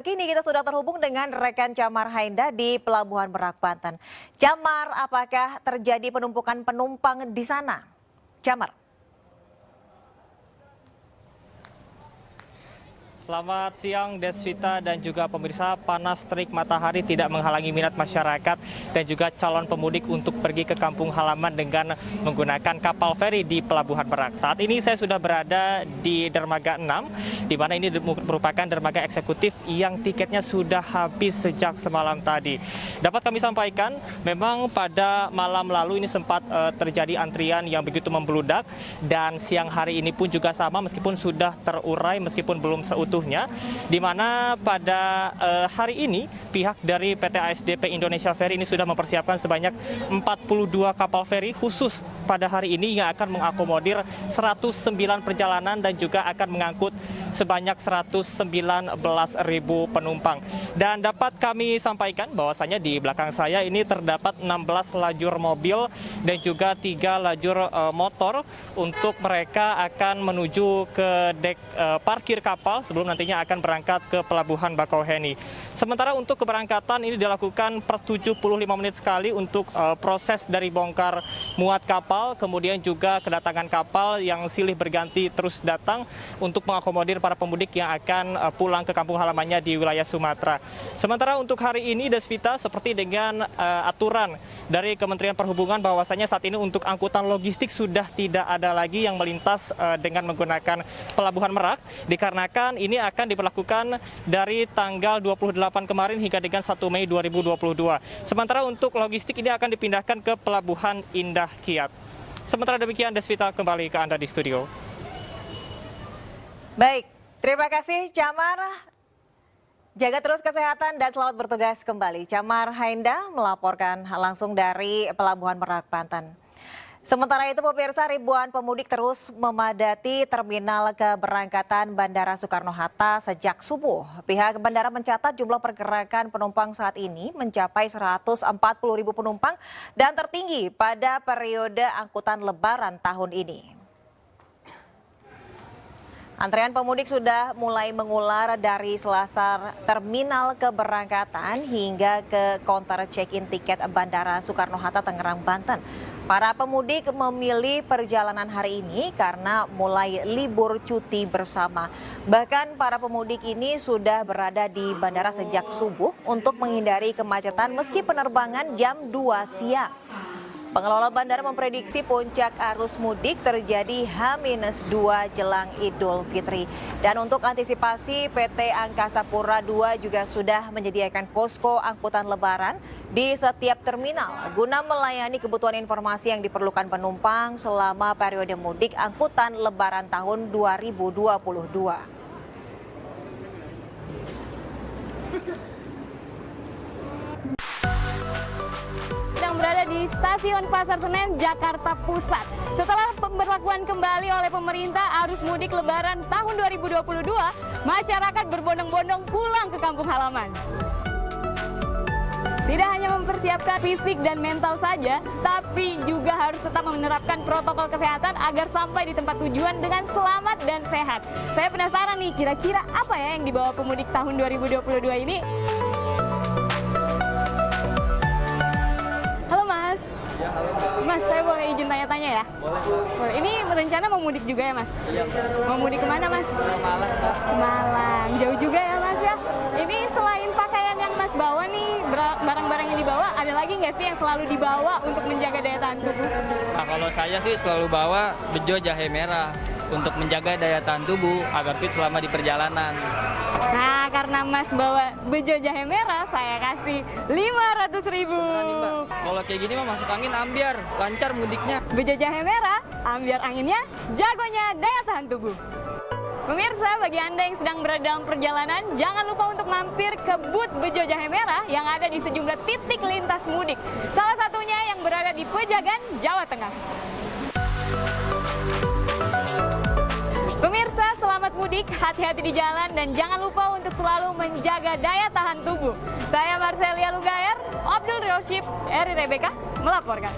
Kini kita sudah terhubung dengan rekan Camar Hainda di Pelabuhan Merak, Banten. Camar, apakah terjadi penumpukan penumpang di sana? Camar. Selamat siang Desvita dan juga pemirsa. Panas terik matahari tidak menghalangi minat masyarakat dan juga calon pemudik untuk pergi ke kampung halaman dengan menggunakan kapal feri di Pelabuhan Merak. Saat ini saya sudah berada di dermaga 6, di mana ini merupakan dermaga eksekutif yang tiketnya sudah habis sejak semalam tadi. Dapat kami sampaikan, memang pada malam lalu ini sempat terjadi antrian yang begitu membludak, dan siang hari ini pun juga sama meskipun sudah terurai meskipun belum seutuhnya, di mana pada hari ini pihak dari PT ASDP Indonesia Ferry ini sudah mempersiapkan sebanyak 42 kapal feri khusus pada hari ini yang akan mengakomodir 109 perjalanan dan juga akan mengangkut sebanyak 119.000 penumpang. Dan dapat kami sampaikan bahwasanya di belakang saya ini terdapat 16 lajur mobil dan juga 3 lajur motor untuk mereka akan menuju ke dek parkir kapal sebelum nantinya akan berangkat ke Pelabuhan Bakauheni. Sementara untuk keberangkatan ini dilakukan per 75 menit sekali untuk proses dari bongkar muat kapal, kemudian juga kedatangan kapal yang silih berganti terus datang untuk mengakomodir para pemudik yang akan pulang ke kampung halamannya di wilayah Sumatera. Sementara untuk hari ini, Desvita, seperti dengan aturan dari Kementerian Perhubungan bahwasanya saat ini untuk angkutan logistik sudah tidak ada lagi yang melintas dengan menggunakan Pelabuhan Merak, dikarenakan ini akan diberlakukan dari tanggal 28 kemarin hingga dengan 1 Mei 2022. Sementara untuk logistik ini akan dipindahkan ke Pelabuhan Indah Kiat. Sementara demikian, Desvita, kembali ke Anda di studio. Baik, terima kasih Camar. Jaga terus kesehatan dan selamat bertugas kembali. Camar Hainda melaporkan langsung dari Pelabuhan Merak, Banten. Sementara itu pemirsa, ribuan pemudik terus memadati terminal keberangkatan Bandara Soekarno-Hatta sejak subuh. Pihak bandara mencatat jumlah pergerakan penumpang saat ini mencapai 140.000 penumpang dan tertinggi pada periode angkutan Lebaran tahun ini. Antrean pemudik sudah mulai mengular dari selasar terminal keberangkatan hingga ke counter check-in tiket Bandara Soekarno-Hatta, Tangerang, Banten. Para pemudik memilih perjalanan hari ini karena mulai libur cuti bersama. Bahkan para pemudik ini sudah berada di bandara sejak subuh untuk menghindari kemacetan meski penerbangan jam 2 siang. Pengelola bandara memprediksi puncak arus mudik terjadi H-2 jelang Idul Fitri. Dan untuk antisipasi, PT Angkasa Pura II juga sudah menyediakan posko angkutan lebaran di setiap terminal guna melayani kebutuhan informasi yang diperlukan penumpang selama periode mudik angkutan lebaran tahun 2022. Berada di Stasiun Pasar Senen, Jakarta Pusat. Setelah pemberlakuan kembali oleh pemerintah arus mudik Lebaran tahun 2022, masyarakat berbondong-bondong pulang ke kampung halaman. Tidak hanya mempersiapkan fisik dan mental saja, tapi juga harus tetap menerapkan protokol kesehatan agar sampai di tempat tujuan dengan selamat dan sehat. Saya penasaran nih, kira-kira apa ya yang dibawa pemudik tahun 2022 ini? Ya, halo, Mas, saya boleh izin tanya-tanya ya? Boleh. Ini rencana mau mudik juga ya, Mas? Iya. Mau mudik kemana, Mas? Ke Malang, Kak. Malang, jauh juga ya, Mas ya? Ini selain pakaian yang Mas bawa nih, barang-barang yang dibawa, ada lagi nggak sih yang selalu dibawa untuk menjaga daya tahan tubuh? Nah, kalau saya sih selalu bawa bejo jahe merah untuk menjaga daya tahan tubuh agar fit selama di perjalanan. Nah, karena Mas bawa bejo jahe merah, saya kasih 500.000. Kalau kayak gini mah masuk angin ambiar, lancar mudiknya. Bejo jahe merah, ambiar anginnya, jagonya daya tahan tubuh. Pemirsa, bagi Anda yang sedang berada dalam perjalanan, jangan lupa untuk mampir ke booth Bejo Jahe Merah yang ada di sejumlah titik lintas mudik. Salah satunya yang berada di Pejagan, Jawa Tengah. Pemirsa, selamat mudik, hati-hati di jalan, dan jangan lupa untuk selalu menjaga daya tahan tubuh. Saya Marcelia Lugaer, Abdul Roshib, Eri Rebeka, melaporkan.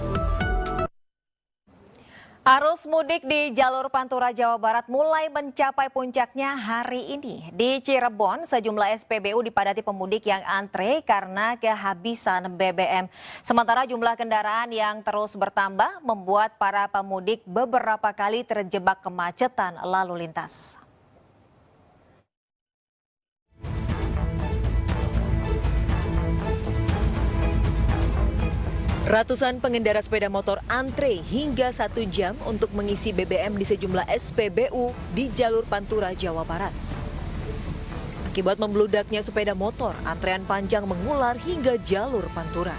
Arus mudik di jalur Pantura Jawa Barat mulai mencapai puncaknya hari ini. Di Cirebon, sejumlah SPBU dipadati pemudik yang antre karena kehabisan BBM. Sementara jumlah kendaraan yang terus bertambah membuat para pemudik beberapa kali terjebak kemacetan lalu lintas. Ratusan pengendara sepeda motor antre hingga 1 jam untuk mengisi BBM di sejumlah SPBU di jalur Pantura, Jawa Barat. Akibat membludaknya sepeda motor, antrean panjang mengular hingga jalur Pantura.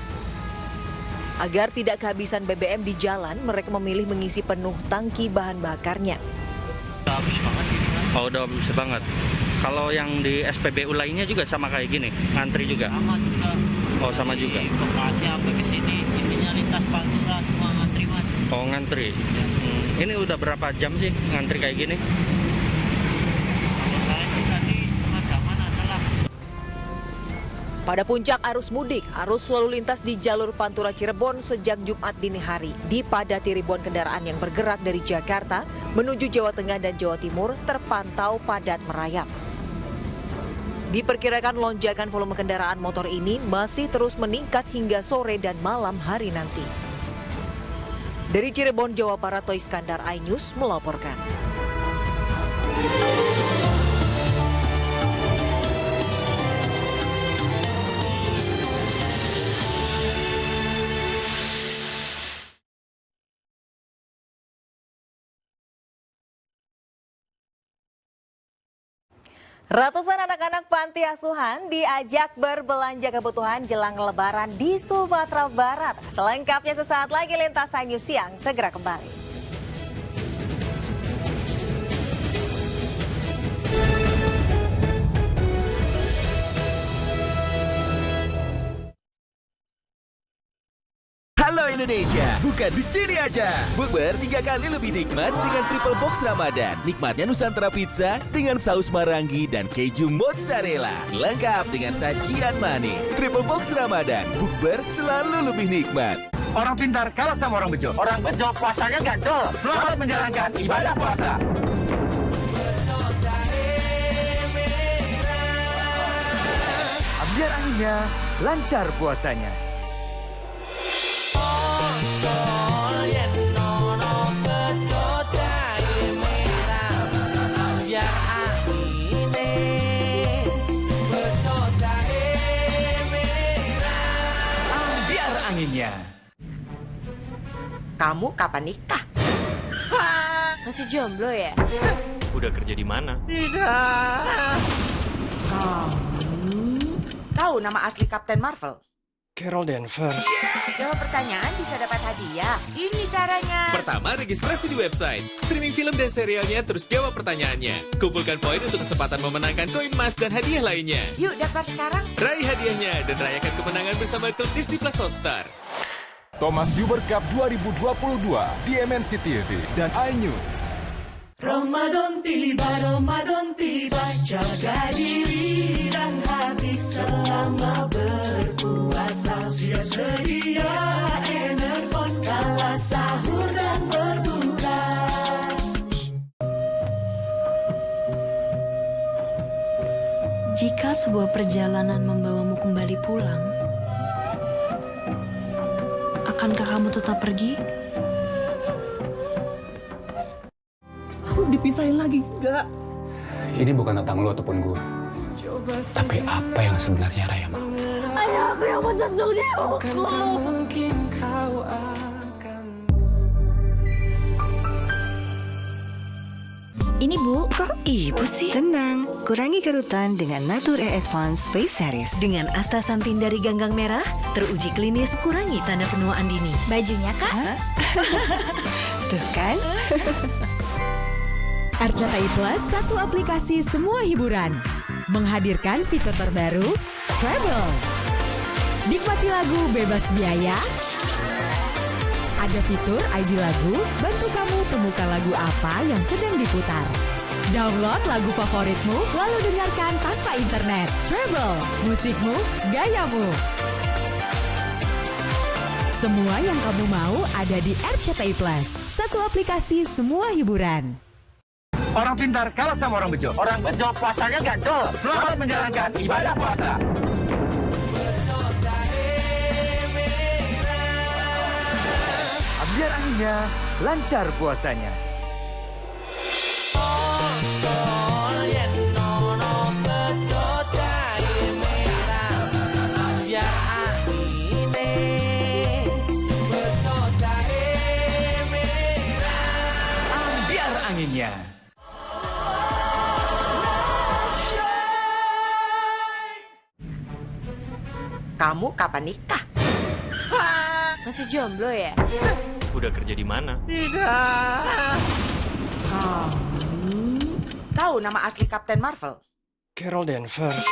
Agar tidak kehabisan BBM di jalan, mereka memilih mengisi penuh tangki bahan bakarnya. Oh, udah habis banget. Kalau yang di SPBU lainnya juga sama kayak gini, ngantri juga? Sama juga. Oh, sama juga. Di Bekasi sampai ke sini, intinya lintas Pantura semua ngantri, Mas. Oh, ngantri. Ini udah berapa jam sih ngantri kayak gini? Kalau saya sih tadi setengah jaman adalah. Pada puncak arus mudik, arus lalu lintas di jalur Pantura Cirebon sejak Jumat dini hari dipadati ribuan kendaraan yang bergerak dari Jakarta menuju Jawa Tengah dan Jawa Timur terpantau padat merayap. Diperkirakan lonjakan volume kendaraan motor ini masih terus meningkat hingga sore dan malam hari nanti. Dari Cirebon, Jawa Barat, Toy Iskandar, iNews melaporkan. Ratusan anak-anak panti asuhan diajak berbelanja kebutuhan jelang Lebaran di Sumatera Barat. Selengkapnya sesaat lagi Lintas iNews Siang segera kembali. Halo Indonesia, bukan di sini aja. Bukber 3 kali lebih nikmat dengan triple box Ramadan. Nikmatnya Nusantara Pizza dengan saus marangi dan keju mozzarella. Lengkap dengan sajian manis. Triple box Ramadan, Bukber selalu lebih nikmat. Orang pintar kalah sama orang bejo. Orang bejo puasanya gancol. Selamat menjalankan ibadah puasa. Biar anginnya, lancar puasanya. Biar anginnya. Kamu kapan nikah? Masih jomblo ya? Udah kerja di mana? Tidak. Kamu tahu nama asli Kapten Marvel? Carol Danvers. Jawab pertanyaan bisa dapat hadiah. Ini caranya. Pertama, registrasi di website. Streaming film dan serialnya, terus jawab pertanyaannya. Kumpulkan poin untuk kesempatan memenangkan koin emas dan hadiah lainnya. Yuk daftar sekarang. Raih hadiahnya dan rayakan kemenangan bersama klub Disney Plus All-Star. Thomas Uber Cup 2022 di MNC TV dan iNews. Ramadan tiba, jaga diri dan hati selama berpuasa. Siap sedia Enervon kala sahur dan berbuka. Jika sebuah perjalanan membawamu kembali pulang, akankah kamu tetap pergi? Dipisahin lagi, enggak. Ini bukan tentang lu ataupun gue. Tapi apa yang sebenarnya Raya mau? Ayah aku yang mentusuk dia hukum. Ini Bu, kok ibu sih? Tenang, kurangi kerutan dengan Nature Advance Face Series. Dengan astaxanthin dari ganggang merah, teruji klinis kurangi tanda penuaan dini. Bajunya Kak? Tuh kan? RCTI Plus, satu aplikasi semua hiburan. Menghadirkan fitur terbaru, Travel. Nikmati lagu bebas biaya. Ada fitur ID lagu, bantu kamu temukan lagu apa yang sedang diputar. Download lagu favoritmu, lalu dengarkan tanpa internet. Travel, musikmu, gayamu. Semua yang kamu mau ada di RCTI Plus. Satu aplikasi semua hiburan. Orang pintar kalah sama orang bejo. Orang bejo puasanya gandol. Selamat menjalankan ibadah puasa. Biar anginnya, lancar puasanya. Biar anginnya. Kamu kapan nikah? Masih jomblo ya? Udah kerja di mana? Tidak. Kamu tahu nama asli Kapten Marvel? Carol Danvers.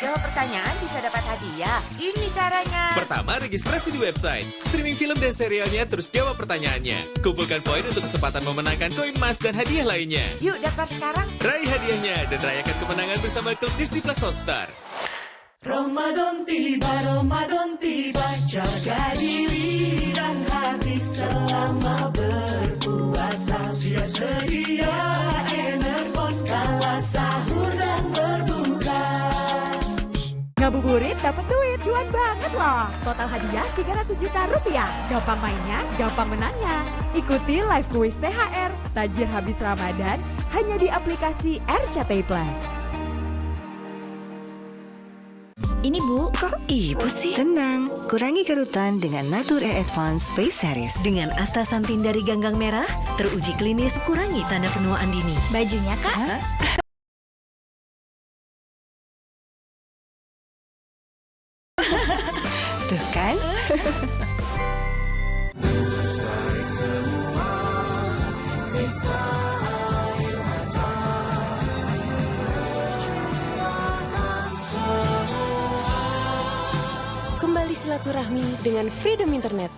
Jawab pertanyaan bisa dapat hadiah. Ini caranya. Pertama, registrasi di website. Streaming film dan serialnya, terus jawab pertanyaannya. Kumpulkan poin untuk kesempatan memenangkan koin emas dan hadiah lainnya. Yuk daftar sekarang. Raih hadiahnya dan rayakan kemenangan bersama klub Disney Plus Hotstar. Ramadan tiba, jaga diri dan hati selama berpuasa. Siap sedia Enervon kala sahur dan berbuka. Ngabuburit dapat duit, cuan banget loh. Total hadiah 300 juta rupiah. Gampang mainnya, gampang menangnya. Ikuti live quiz THR, tajir habis Ramadan, hanya di aplikasi RCTI Plus. Ini Bu, kok ibu sih? Tenang, kurangi kerutan dengan Natur Advance Face Series. Dengan astaxanthin dari ganggang merah, teruji klinis kurangi tanda penuaan dini. Bajunya Kak? Tuh kan? Usai semua sisa air mata, perjuangan semua. Kembali silaturahmi dengan Freedom Internet.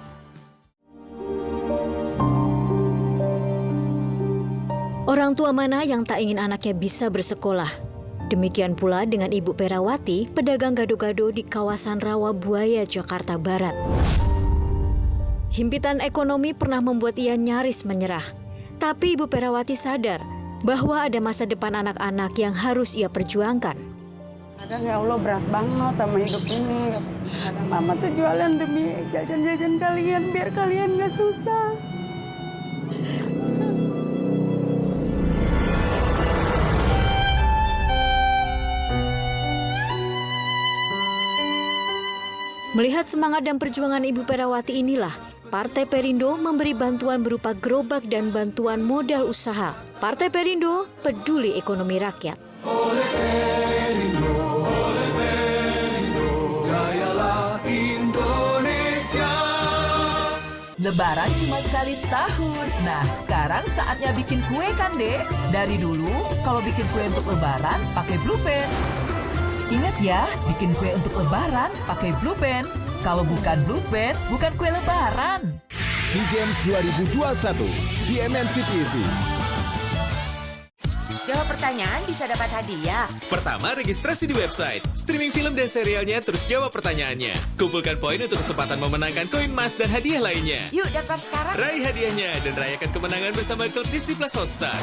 Orang tua mana yang tak ingin anaknya bisa bersekolah? Demikian pula dengan Ibu Perawati, pedagang gado-gado di kawasan Rawabuaya, Jakarta Barat. Himpitan ekonomi pernah membuat ia nyaris menyerah. Tapi Ibu Perawati sadar bahwa ada masa depan anak-anak yang harus ia perjuangkan. Kadang ya Allah berat banget sama hidup ini. Kadang mama tuh jualan demi jajan-jajan kalian biar kalian gak susah. Melihat semangat dan perjuangan Ibu Perawati inilah, Partai Perindo memberi bantuan berupa gerobak dan bantuan modal usaha. Partai Perindo peduli ekonomi rakyat. Oleh Perindo, jayalah Indonesia. Lebaran cuma sekali setahun. Nah, sekarang saatnya bikin kue kan, Dek? Dari dulu, kalau bikin kue untuk Lebaran, pakai Blue Pen. Ingat ya, bikin kue untuk Lebaran pakai Blue Pen. Kalau bukan Blue Pen, bukan kue Lebaran. SEA Games 2021 di MNC TV. Jawab pertanyaan bisa dapat hadiah. Pertama, registrasi di website. Streaming film dan serialnya, terus jawab pertanyaannya. Kumpulkan poin untuk kesempatan memenangkan koin emas dan hadiah lainnya. Yuk daftar sekarang. Raih hadiahnya dan rayakan kemenangan bersama klub Disney Plus Hotstar.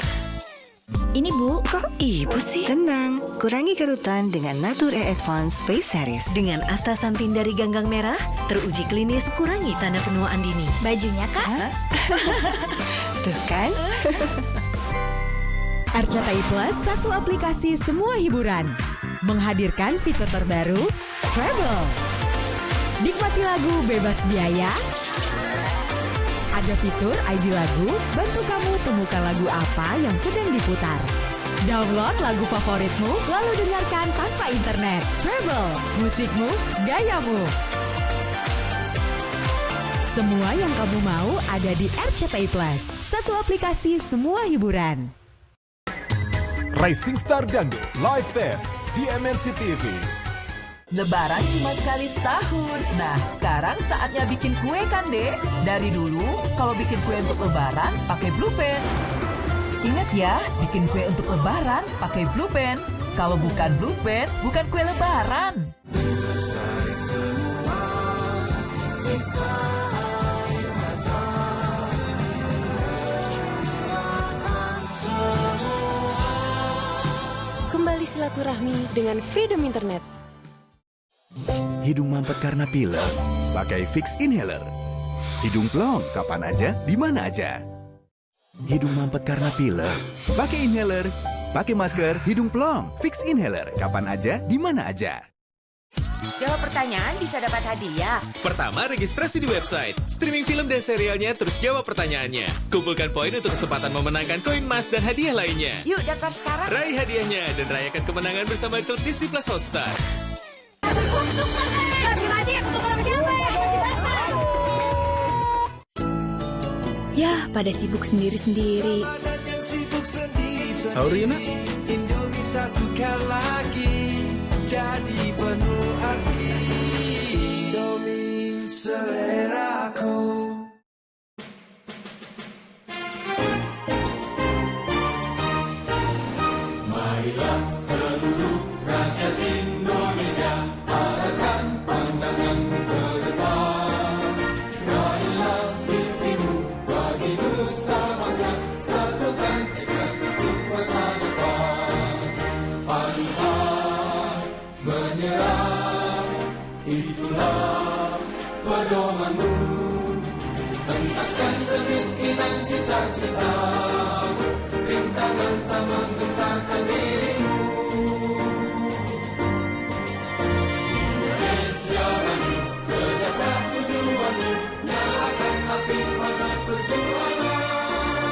Ini Bu, kok ibu sih? Tenang, kurangi kerutan dengan Natur Advance Face Series. Dengan astaxanthin dari ganggang merah, teruji klinis kurangi tanda penuaan dini. Bajunya Kak? Tuh kan? RCTI Plus, satu aplikasi semua hiburan. Menghadirkan fitur terbaru, Travel. Nikmati lagu bebas biaya. Ada fitur ID lagu, bantu kamu temukan lagu apa yang sedang diputar. Download lagu favoritmu, lalu dengarkan tanpa internet. Travel, musikmu, gayamu. Semua yang kamu mau ada di RCTI Plus. Satu aplikasi semua hiburan. Rising Star Dangdut Live Test di MNC TV. Lebaran cuma sekali setahun. Nah, sekarang saatnya bikin kue kan, Dek? Dari dulu, kalau bikin kue untuk Lebaran, pakai Blue Pen. Ingat ya, bikin kue untuk Lebaran, pakai Blue Pen. Kalau bukan Blue Pen, bukan kue Lebaran. Usai semua sisa Kembali silaturahmi dengan Freedom Internet. Hidung mampet karena pilek? Pakai Fix Inhaler. Hidung plong kapan aja, di mana aja. Hidung mampet karena pilek? Pakai inhaler. Pakai masker, hidung plong. Fix Inhaler kapan aja, di mana aja. Jawab pertanyaan bisa dapat hadiah. Pertama, registrasi di website. Streaming film dan serialnya, terus jawab pertanyaannya. Kumpulkan poin untuk kesempatan memenangkan koin emas dan hadiah lainnya. Yuk daftar sekarang. Raih hadiahnya dan rayakan kemenangan bersama klub Disney Plus Hotstar. Ya, pada sibuk sendiri-sendiri. Tahu Rina? Indomie satukan lagi, jadi penuh arti. Indomie seleraku. Marilah seluruh rakyat Indonesia, arahkan pandanganmu ke depan. Raihlah mimpimu bagi nusa bangsa, satukan tekad untuk masa depan. Pantang menyerah, itulah pedomanmu. Entaskan kemiskinan cita-cita, rintangan tak menggentarkan dirimu. Indonesia maju, sejahtera tujuanmu, nyalakan api semangat perjuangan.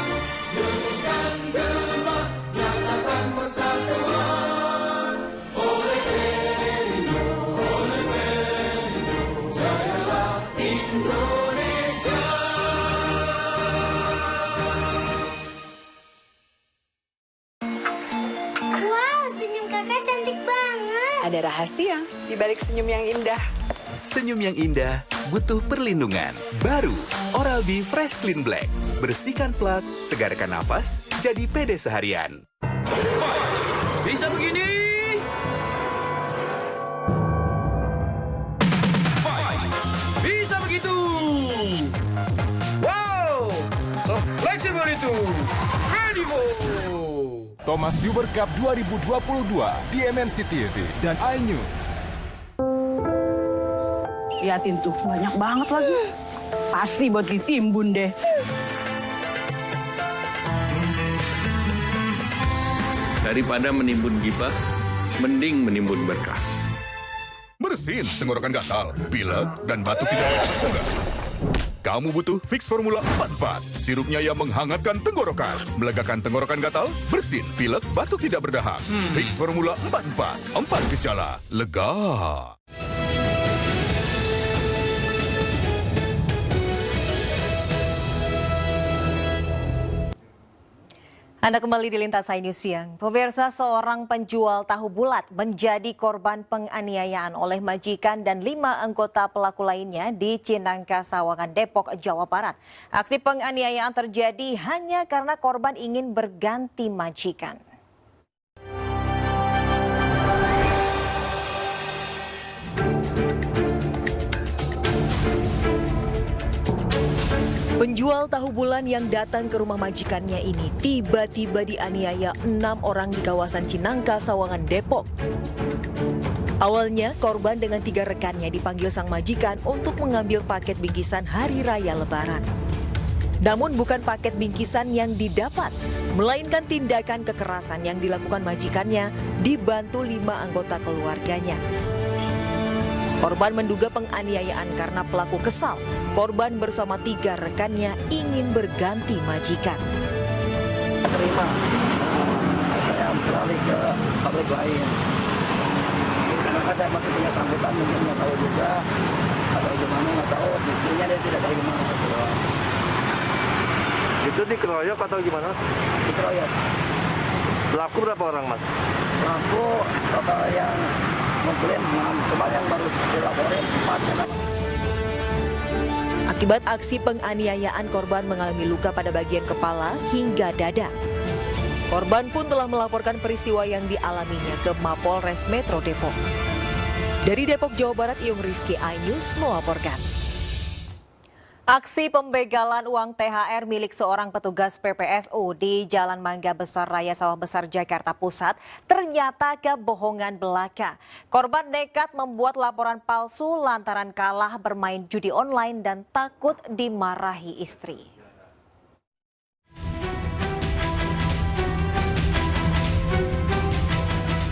Dengarkan gelombang, nyatakan persatuan. Oleh Perindo, jayalah Indonesia. Ada rahasia di balik senyum yang indah. Senyum yang indah butuh perlindungan. Baru Oral-B Fresh Clean Black. Bersihkan plak, segarkan nafas, jadi pede seharian. Bisa begini. Fight. Bisa begitu. Wow, so fleksibel itu. Incredible. Thomas Uber Cup 2022 di MNC TV dan iNews. Liatin tuh, banyak banget lagi. Pasti buat ditimbun deh. Daripada menimbun gibah, mending menimbun berkah. Bersin tenggorokan gatal, pilek, dan batuk tidak berdarah. Kamu butuh Fix Formula 44. Sirupnya yang menghangatkan tenggorokan, melegakan tenggorokan gatal, bersin, pilek, batuk tidak berdahak. Fix Formula 44. 4 gejala, lega. Anda kembali di Lintas iNews Siang. Pemirsa, seorang penjual tahu bulat menjadi korban penganiayaan oleh majikan dan 5 anggota pelaku lainnya di Cinangka, Sawangan, Depok, Jawa Barat. Aksi penganiayaan terjadi hanya karena korban ingin berganti majikan. Penjual tahu bulan yang datang ke rumah majikannya ini tiba-tiba dianiaya 6 orang di kawasan Cinangka, Sawangan, Depok. Awalnya korban dengan 3 rekannya dipanggil sang majikan untuk mengambil paket bingkisan Hari Raya Lebaran. Namun bukan paket bingkisan yang didapat, melainkan tindakan kekerasan yang dilakukan majikannya dibantu 5 anggota keluarganya. Korban menduga penganiayaan karena pelaku kesal. Korban bersama 3 rekannya ingin berganti majikan. Terima, saya beralih ke pabrik lain. Karena saya masih punya sambutan, mungkin nggak tahu juga atau gimana, nggak tahu. Intinya dia tidak terima. Itu dikeroyok atau gimana? Dikeroyok. Pelaku berapa orang, Mas? Pelaku total yang ngumpulin 6, cuma yang baru dilaporin 4. Akibat aksi penganiayaan, korban mengalami luka pada bagian kepala hingga dada. Korban pun telah melaporkan peristiwa yang dialaminya ke Mapolres Metro Depok. Dari Depok, Jawa Barat, Iyung Rizky, iNews melaporkan. Aksi pembegalan uang THR milik seorang petugas PPSU di Jalan Mangga Besar Raya Sawah Besar Jakarta Pusat ternyata kebohongan belaka. Korban nekat membuat laporan palsu lantaran kalah bermain judi online dan takut dimarahi istri.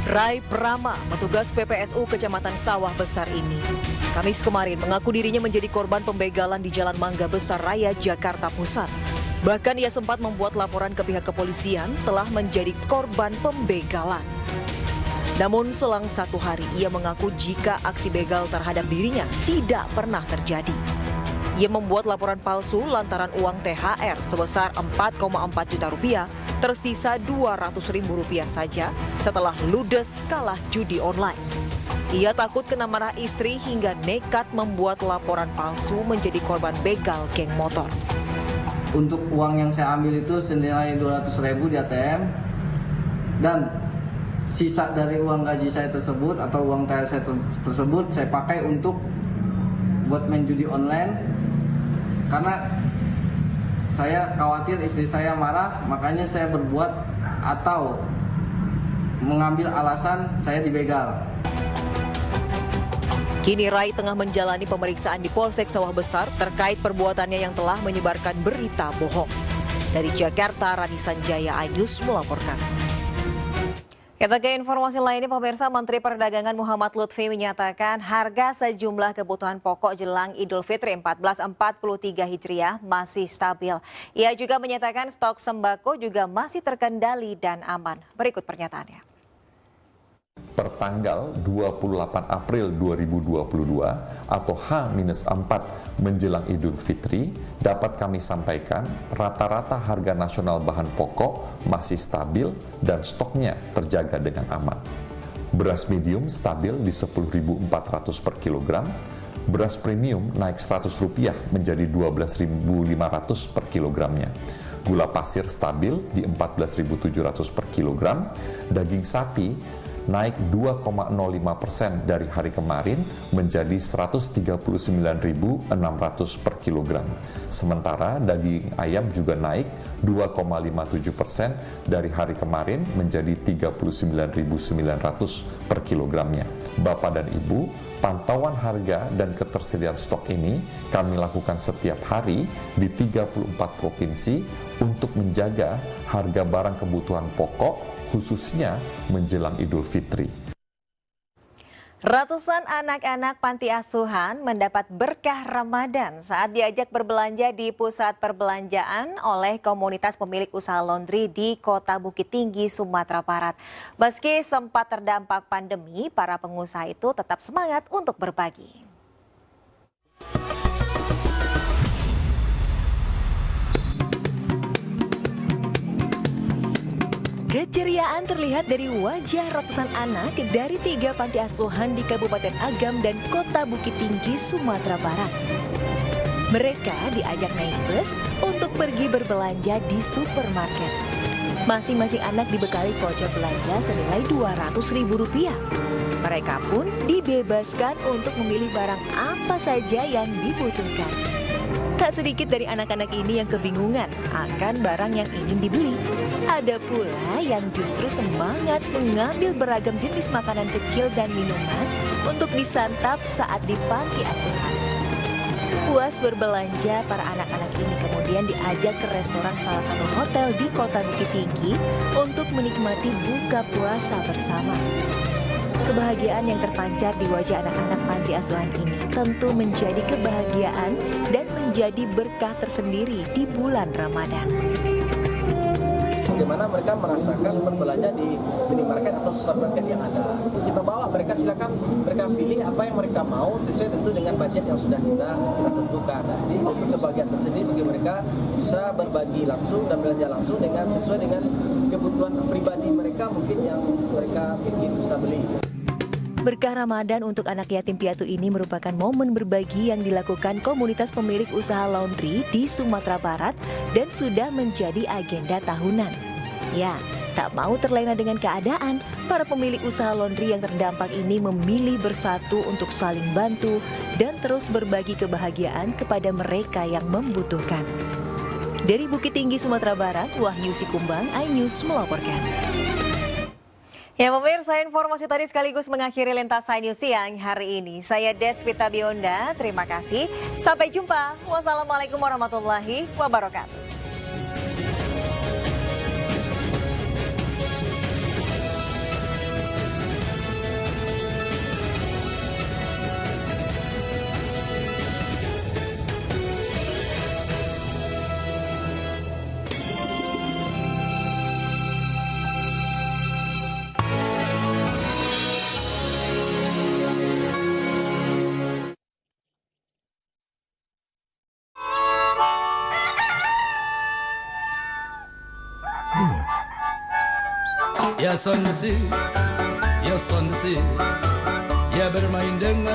Rai Prama, petugas PPSU Kecamatan Sawah Besar ini, Kamis kemarin mengaku dirinya menjadi korban pembegalan di Jalan Mangga Besar Raya, Jakarta Pusat. Bahkan ia sempat membuat laporan ke pihak kepolisian telah menjadi korban pembegalan. Namun selang 1 hari ia mengaku jika aksi begal terhadap dirinya tidak pernah terjadi. Ia membuat laporan palsu lantaran uang THR sebesar 4,4 juta rupiah tersisa Rp200.000 saja setelah ludes kalah judi online. Ia takut kena marah istri hingga nekat membuat laporan palsu menjadi korban begal geng motor. Untuk uang yang saya ambil itu senilai 200.000 di ATM dan sisa dari uang gaji saya tersebut atau uang THR saya tersebut saya pakai untuk buat main judi online karena saya khawatir istri saya marah, makanya saya berbuat atau mengambil alasan saya dibegal. Kini Rai tengah menjalani pemeriksaan di Polsek Sawah Besar terkait perbuatannya yang telah menyebarkan berita bohong. Dari Jakarta, Rani Sanjaya, iNews melaporkan. Kita ke informasi lainnya, pemirsa. Menteri Perdagangan Muhammad Lutfi menyatakan harga sejumlah kebutuhan pokok jelang Idul Fitri 1443 Hijriah masih stabil. Ia juga menyatakan stok sembako juga masih terkendali dan aman. Berikut pernyataannya. Pertanggal 28 April 2022 atau H-4 menjelang Idul Fitri, dapat kami sampaikan rata-rata harga nasional bahan pokok masih stabil dan stoknya terjaga dengan aman. Beras medium stabil di Rp10.400 per kilogram, beras premium naik Rp100 menjadi Rp12.500 per kilogramnya. Gula pasir stabil di Rp14.700 per kilogram, daging sapi naik 2,05% dari hari kemarin menjadi Rp139.600 per kilogram. Sementara daging ayam juga naik 2,57% dari hari kemarin menjadi Rp39.900 per kilogramnya. Bapak dan Ibu, pantauan harga dan ketersediaan stok ini kami lakukan setiap hari di 34 provinsi untuk menjaga harga barang kebutuhan pokok khususnya menjelang Idul Fitri. Ratusan anak-anak panti asuhan mendapat berkah Ramadan saat diajak berbelanja di pusat perbelanjaan oleh komunitas pemilik usaha laundry di Kota Bukit Tinggi, Sumatera Barat. Meski sempat terdampak pandemi, para pengusaha itu tetap semangat untuk berbagi. Keceriaan terlihat dari wajah ratusan anak dari 3 panti asuhan di Kabupaten Agam dan Kota Bukit Tinggi, Sumatera Barat. Mereka diajak naik bus untuk pergi berbelanja di supermarket. Masing-masing anak dibekali voucher belanja senilai Rp200.000. Mereka pun dibebaskan untuk memilih barang apa saja yang dibutuhkan. Tak sedikit dari anak-anak ini yang kebingungan akan barang yang ingin dibeli. Ada pula yang justru semangat mengambil beragam jenis makanan kecil dan minuman untuk disantap saat di panti asuhan. Puas berbelanja, para anak-anak ini kemudian diajak ke restoran salah satu hotel di Kota Bukit Tinggi untuk menikmati buka puasa bersama. Kebahagiaan yang terpancar di wajah anak-anak panti asuhan ini tentu menjadi kebahagiaan dan menjadi berkah tersendiri di bulan Ramadan. Bagaimana mereka merasakan berbelanja di minimarket atau supermarket yang ada. Kita bawa mereka, silakan mereka pilih apa yang mereka mau sesuai tentu dengan budget yang sudah kita tentukan. Jadi itu kebahagiaan tersendiri bagi mereka bisa berbagi langsung dan belanja langsung dengan sesuai dengan kebutuhan pribadi mereka mungkin yang mereka pikir bisa beli. Berkah Ramadan untuk anak yatim piatu ini merupakan momen berbagi yang dilakukan komunitas pemilik usaha laundry di Sumatera Barat dan sudah menjadi agenda tahunan. Ya, tak mau terlena dengan keadaan, para pemilik usaha laundry yang terdampak ini memilih bersatu untuk saling bantu dan terus berbagi kebahagiaan kepada mereka yang membutuhkan. Dari Bukit Tinggi, Sumatera Barat, Wahyu Sikumbang, iNews melaporkan. Ya pemirsa, informasi tadi sekaligus mengakhiri Lintasan News siang hari ini. Saya Desvita Bionda, terima kasih. Sampai jumpa. Wassalamualaikum warahmatullahi wabarakatuh. Ya son si, ya bermain dengan